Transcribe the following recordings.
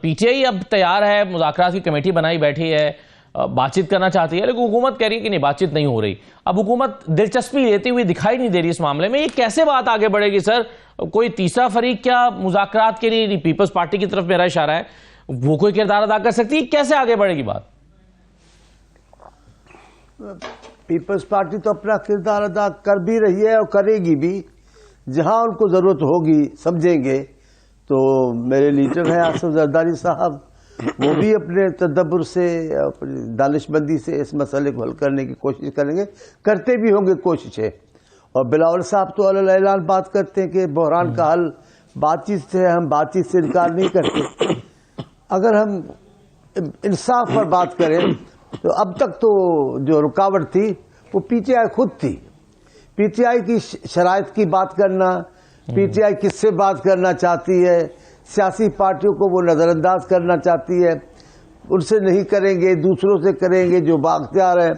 P T I اب تیار ہے، مذاکرات کی کمیٹی بنائی بیٹھی ہے، بات چیت کرنا چاہتی ہے، لیکن حکومت کہہ رہی ہے کہ نہیں، بات چیت نہیں ہو رہی. اب حکومت دلچسپی لیتی ہوئی دکھائی نہیں دے رہی اس معاملے میں. یہ کیسے بات آگے بڑھے گی سر؟ کوئی تیسرا فریق کیا مذاکرات کے لیے، پیپلز پارٹی کی طرف میرا اشارہ ہے، وہ کوئی کردار ادا کر سکتی ہے؟ کیسے آگے بڑھے گی بات؟ پیپلز پارٹی تو اپنا کردار ادا کر بھی رہی ہے اور کرے گی بھی. جہاں ان کو ضرورت ہوگی سمجھیں گے تو میرے لیڈر ہیں آصف زرداری صاحب، وہ بھی اپنے تدبر سے، اپنی دانش مندی سے اس مسئلے کو حل کرنے کی کوشش کریں گے، کرتے بھی ہوں گے کوششیں. اور بلاول صاحب تو علی اعلان بات کرتے ہیں کہ بحران کا حل بات چیت سے ہے، ہم بات چیت سے انکار نہیں کرتے. اگر ہم انصاف پر بات کریں تو اب تک تو جو رکاوٹ تھی وہ پی ٹی آئی خود تھی. پی ٹی آئی کی شرائط کی بات کرنا، پی ٹی آئی کس سے بات کرنا چاہتی ہے، سیاسی پارٹیوں کو وہ نظر انداز کرنا چاہتی ہے، ان سے نہیں کریں گے، دوسروں سے کریں گے جو بااختیار ہیں.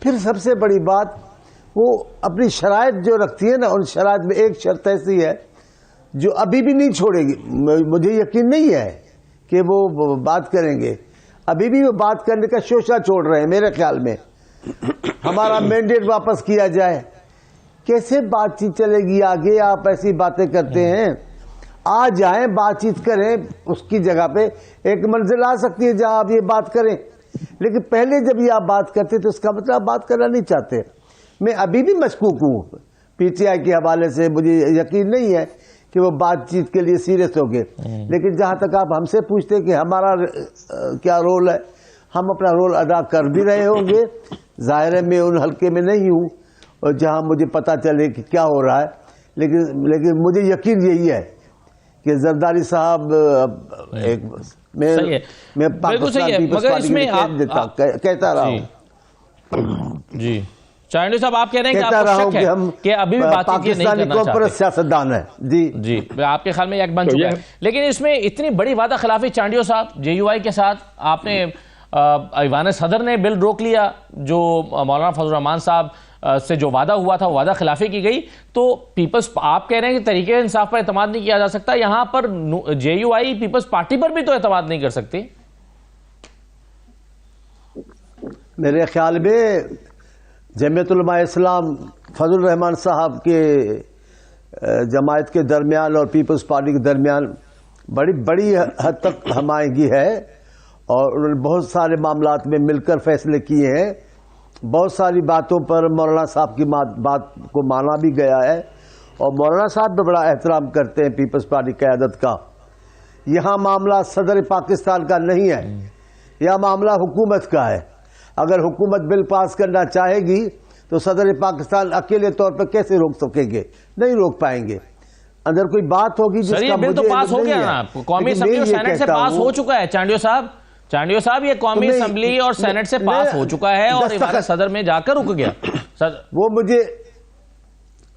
پھر سب سے بڑی بات وہ اپنی شرائط جو رکھتی ہے نا، ان شرائط میں ایک شرط ایسی ہے جو ابھی بھی نہیں چھوڑے گی. مجھے یقین نہیں ہے کہ وہ بات کریں گے، ابھی بھی وہ بات کرنے کا شوشہ چھوڑ رہے ہیں. میرے خیال میں ہمارا مینڈیٹ واپس کیا جائے. کیسے بات چیت چلے گی آگے؟ آپ ایسی باتیں کرتے ہیں. آ جائیں، بات چیت کریں، اس کی جگہ پہ ایک منزل آ سکتی ہے جہاں آپ یہ بات کریں. لیکن پہلے جب یہ آپ بات کرتے تو اس کا مطلب آپ بات کرنا نہیں چاہتے. میں ابھی بھی مشکوک ہوں پی ٹی آئی کے حوالے سے. مجھے یقین نہیں ہے کہ وہ بات چیت کے لیے سیریس ہو گئے. لیکن جہاں تک آپ ہم سے پوچھتے کہ ہمارا کیا رول ہے، ہم اپنا رول ادا کر بھی رہے ہوں گے. ظاہر ہے میں ان حلقے میں نہیں ہوں اور جہاں مجھے پتا چلے کہ کیا ہو رہا ہے، لیکن مجھے یقین یہی ہے کہ زرداری صاحب میں پاکستان پیپلز پارٹی کہتا رہا ہوں. جی چانڈیو صاحب، آپ کہہ رہے ہیں کہ آپ کو شک ہے کہ ابھی بھی بات چیت نہیں کرنا چاہتے. پاکستانی سیاستدان ہے. جی آپ کے خیال میں یک بن چکا ہے. لیکن اس میں اتنی بڑی وعدہ خلافی چانڈیو صاحب جے یو آئی کے ساتھ، آپ نے ایوان صدر نے بل روک لیا، جو مولانا فضل الرحمان صاحب سے جو وعدہ ہوا تھا وہ وعدہ خلافی کی گئی. تو پیپلز، آپ کہہ رہے ہیں کہ طریقے انصاف پر اعتماد نہیں کیا جا سکتا. یہاں پر جے یو آئی پیپلز پارٹی پر بھی تو اعتماد نہیں کر سکتی. میرے خیال میں جمعیت علماء اسلام فضل الرحمان صاحب کے جماعت کے درمیان اور پیپلز پارٹی کے درمیان بڑی حد تک ہمآہنگی ہے، اور انہوں نے بہت سارے معاملات میں مل کر فیصلے کیے ہیں. بہت ساری باتوں پر مولانا صاحب کی بات کو مانا بھی گیا ہے، اور مولانا صاحب بھی بڑا احترام کرتے ہیں پیپلز پارٹی قیادت کا. یہاں معاملہ صدر پاکستان کا نہیں ہے، یہ معاملہ حکومت کا ہے. اگر حکومت بل پاس کرنا چاہے گی تو صدر پاکستان اکیلے طور پر کیسے روک سکیں گے؟ نہیں روک پائیں گے. اندر کوئی بات ہوگی جس کا بل تو پاس ہو گیا نا، قومی اسمبلی اور سینٹ سے پاس ہو چکا ہے. چانڈیو صاحب یہ قومی اسمبلی اور سینٹ سے پاس ہو چکا ہے اور ایوان صدر میں جا کر رک گیا.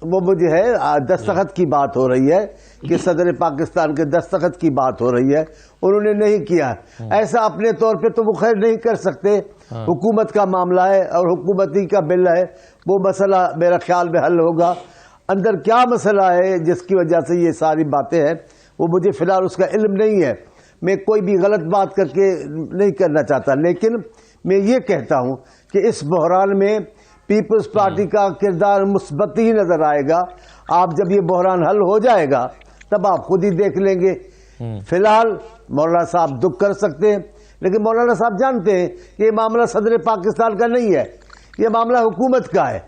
وہ مجھے ہے دستخط کی بات ہو رہی ہے کہ صدر پاکستان کے دستخط کی بات ہو رہی ہے، انہوں نے نہیں کیا. ایسا اپنے طور پہ تو وہ خیر نہیں کر سکتے. حکومت کا معاملہ ہے اور حکومتی کا بل ہے، وہ مسئلہ میرا خیال میں حل ہوگا. اندر کیا مسئلہ ہے جس کی وجہ سے یہ ساری باتیں ہیں وہ مجھے فی الحال اس کا علم نہیں ہے. میں کوئی بھی غلط بات کر کے نہیں کرنا چاہتا، لیکن میں یہ کہتا ہوں کہ اس بحران میں پیپلز پارٹی کا کردار مثبت ہی نظر آئے گا. آپ جب یہ بحران حل ہو جائے گا تب آپ خود ہی دیکھ لیں گے. فی الحال مولانا صاحب دکھ کر سکتے ہیں، لیکن مولانا صاحب جانتے ہیں کہ یہ معاملہ صدر پاکستان کا نہیں ہے، یہ معاملہ حکومت کا ہے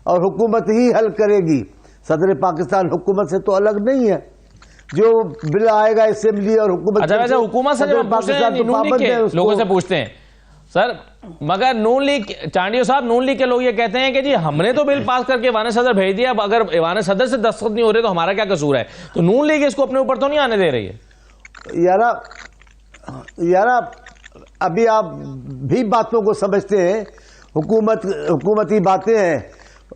اور حکومت ہی حل کرے گی. صدر پاکستان حکومت سے تو الگ نہیں ہے. جو بل آئے گا اسمبلی اور حکومت سے لوگوں سے پوچھتے ہیں سر، مگر نون لیگ، چانڈیو صاحب نون لیگ کے لوگ یہ کہتے ہیں کہ جی ہم نے تو بل پاس کر کے ایوان صدر بھیج دیا، اب اگر ایوان صدر سے دستخط نہیں ہو رہے تو ہمارا کیا قصور ہے؟ تو نون لیگ اس کو اپنے اوپر تو نہیں آنے دے رہی ہے. یارا ابھی آپ بھی باتوں کو سمجھتے ہیں. حکومتی باتیں ہیں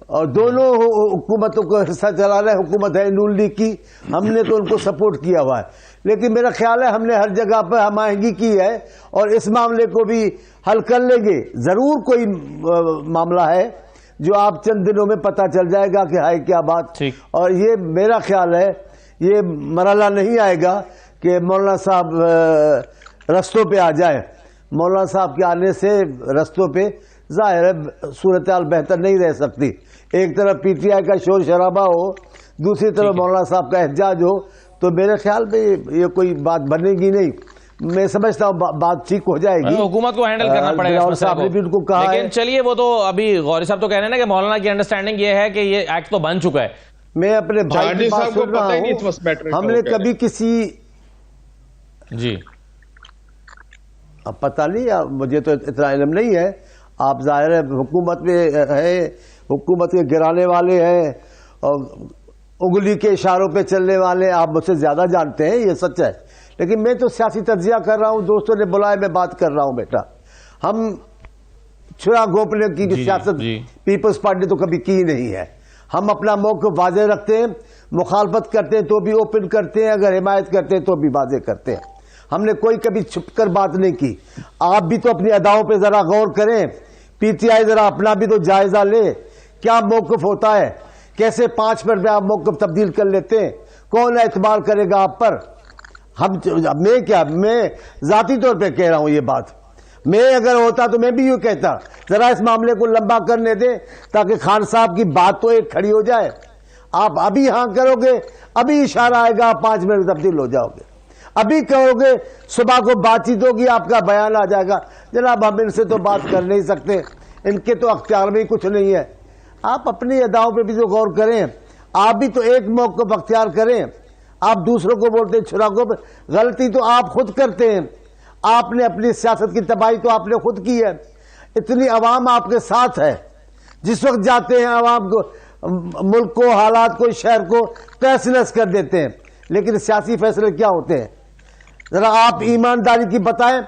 اور دونوں حکومتوں کو حصہ چلا رہے. حکومت ہے نون لیگ کی، ہم نے تو ان کو سپورٹ کیا ہوا ہے، لیکن میرا خیال ہے ہم نے ہر جگہ پر ہم آہنگی کی ہے اور اس معاملے کو بھی حل کر لیں گے. ضرور کوئی معاملہ ہے جو آپ چند دنوں میں پتہ چل جائے گا کہ ہے کیا بات. اور یہ میرا خیال ہے یہ مرحلہ نہیں آئے گا کہ مولانا صاحب رستوں پہ آ جائے. مولانا صاحب کے آنے سے رستوں پہ ظاہر ہے صورتحال بہتر نہیں رہ سکتی. ایک طرف پی ٹی آئی کا شور شرابہ ہو, دوسری طرف مولانا صاحب کا احتجاج ہو, تو میرے خیال میں یہ کوئی بات بنے گی نہیں. میں سمجھتا ہوں بات ٹھیک ہو جائے گی. حکومت کو ہینڈل کرنا پڑے گا. صاحب نے بھی ان کو کہا ہے. لیکن چلیے وہ تو ابھی غوری صاحب تو کہہ رہے ہیں نا کہ مولانا کی انڈرسٹینڈنگ یہ ہے کہ یہ ایکٹ تو بن چکا ہے. میں اپنے بھائی کی بات سن رہا ہوں. ہم نے کبھی کسی جی اب پتہ نہیں, مجھے تو اتنا علم نہیں ہے. آپ ظاہر ہے حکومت میں ہیں, حکومت کے گرانے والے ہیں اور انگلی کے اشاروں پہ چلنے والے, آپ مجھ سے زیادہ جانتے ہیں, یہ سچ ہے. لیکن میں تو سیاسی تجزیہ کر رہا ہوں, دوستوں نے بلایا میں بات کر رہا ہوں. بیٹا ہم چھرا گھونپنے کی سیاست پیپلز پارٹی تو کبھی کی نہیں ہے. ہم اپنا موقف واضح رکھتے ہیں, مخالفت کرتے ہیں تو بھی اوپن کرتے ہیں, اگر حمایت کرتے ہیں تو بھی واضح کرتے ہیں. ہم نے کوئی کبھی چھپ کر بات نہیں کی. آپ بھی تو اپنی اداؤں پہ ذرا غور کریں, پی ٹی آئی ذرا اپنا بھی تو جائزہ لے, کیا موقف ہوتا ہے, کیسے 5 منٹ میں آپ موقف تبدیل کر لیتے ہیں, کون اعتبار کرے گا آپ پر. میں ذاتی طور پہ کہہ رہا ہوں یہ بات. میں اگر ہوتا تو میں بھی یوں کہتا, ذرا اس معاملے کو لمبا کرنے دیں تاکہ خان صاحب کی بات تو ایک کھڑی ہو جائے. آپ ابھی ہاں کرو گے, ابھی اشارہ آئے گا, 5 منٹ میں تبدیل ہو جاؤ گے. ابھی کہو گے صبح کو بات چیت ہوگی, آپ کا بیان آ جائے گا, جناب ہم ان سے تو بات کر نہیں سکتے, ان کے تو اختیار میں ہی کچھ نہیں ہے. آپ اپنی اداؤں پہ بھی تو غور کریں. آپ بھی تو ایک موقف اختیار کریں. آپ دوسروں کو بولتے ہیں چھرا کو, غلطی تو آپ خود کرتے ہیں. آپ نے اپنی سیاست کی تباہی تو آپ نے خود کی ہے. اتنی عوام آپ کے ساتھ ہے, جس وقت جاتے ہیں عوام کو, ملک کو, حالات کو, شہر کو تہس نہس کر دیتے ہیں. لیکن سیاسی فیصلے کیا ہوتے ہیں, ذرا آپ ایمانداری کی بتائیں.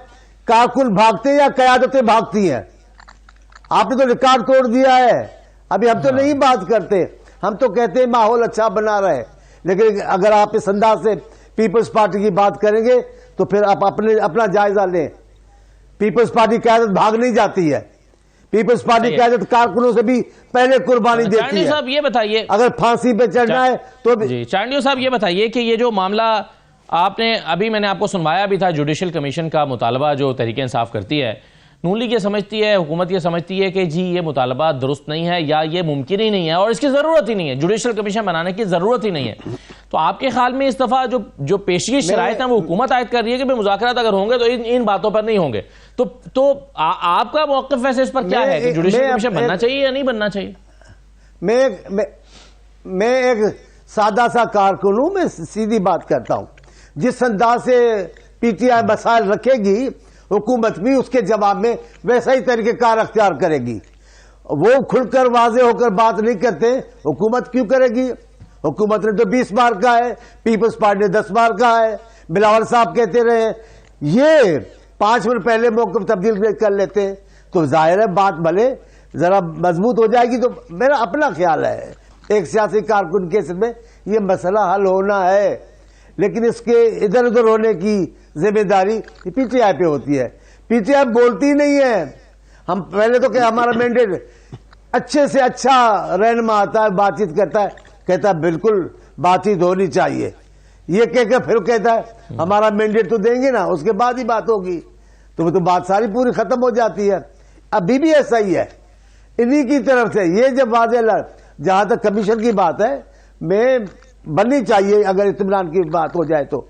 کارکن بھاگتے یا قیادتیں بھاگتی ہیں؟ آپ نے تو ریکارڈ توڑ دیا ہے. ابھی ہم تو نہیں بات کرتے, ہم تو کہتے ہیں ماحول اچھا بنا رہے. لیکن اگر آپ اس انداز سے پیپلز پارٹی کی بات کریں گے تو پھر آپ اپنا جائزہ لیں. پیپلز پارٹی قیادت بھاگ نہیں جاتی ہے. پیپلز پارٹی قیادت کارکنوں سے بھی پہلے قربانی دیتی ہے. چانڈیو صاحب یہ بتائیے, اگر پھانسی پہ چڑھنا ہے تو جی چانڈیو صاحب یہ بتائیے کہ یہ جو معاملہ آپ نے ابھی میں نے آپ کو سنوایا بھی تھا, جوڈیشل کمیشن کا مطالبہ جو تحریک انصاف کرتی ہے, نون لیگ یہ سمجھتی ہے, حکومت یہ سمجھتی ہے کہ جی یہ مطالبہ درست نہیں ہے یا یہ ممکن ہی نہیں ہے اور اس کی ضرورت ہی نہیں ہے, جوڈیشل کمیشن بنانے کی ضرورت ہی نہیں ہے. تو آپ کے خیال میں اس دفعہ جو پیشگی شرائط ہیں وہ حکومت عائد کر رہی ہے کہ مذاکرات اگر ہوں گے تو ان باتوں پر نہیں ہوں گے, تو آپ کا موقف ویسے اس پر کیا ہے کہ جوڈیشل کمیشن بننا چاہیے یا نہیں بننا چاہیے؟ میں ایک سادہ سا کارکن ہوں, میں سیدھی بات کرتا ہوں. جس انداز سے پی ٹی آئی مسائل رکھے گی, حکومت بھی اس کے جواب میں ویسا ہی طریقہ کار اختیار کرے گی. وہ کھل کر واضح ہو کر بات نہیں کرتے, حکومت کیوں کرے گی؟ حکومت نے تو 20 بار کہا ہے, پیپلز پارٹی نے 10 بار کہا ہے. بلاول صاحب کہتے رہے, یہ 5 منٹ پہلے موقف تبدیل کر لیتے ہیں تو ظاہر ہے بات بھلے ذرا مضبوط ہو جائے گی. تو میرا اپنا خیال ہے ایک سیاسی کارکن کے حصے میں یہ مسئلہ حل ہونا ہے, لیکن اس کے ادھر ادھر ہونے کی ذمہ داری پی ٹی آئی پہ ہوتی ہے. پی ٹی آئی بولتی نہیں ہے. ہم پہلے تو کہ ہمارا مینڈیٹ اچھے سے اچھا رہنما آتا ہے, بات چیت کرتا ہے, کہتا ہے بالکل بات چیت ہونی چاہیے. یہ کہہ کے پھر کہتا ہے ہمارا مینڈیٹ تو دیں گے نا, اس کے بعد ہی بات ہوگی. تو وہ تو بات ساری پوری ختم ہو جاتی ہے. ابھی بھی ایسا ہی ہے انہی کی طرف سے. یہ جب واضح جہاں تک کمیشن کی بات ہے, میں بننی چاہیے اگر اطمینان کی بات ہو جائے تو.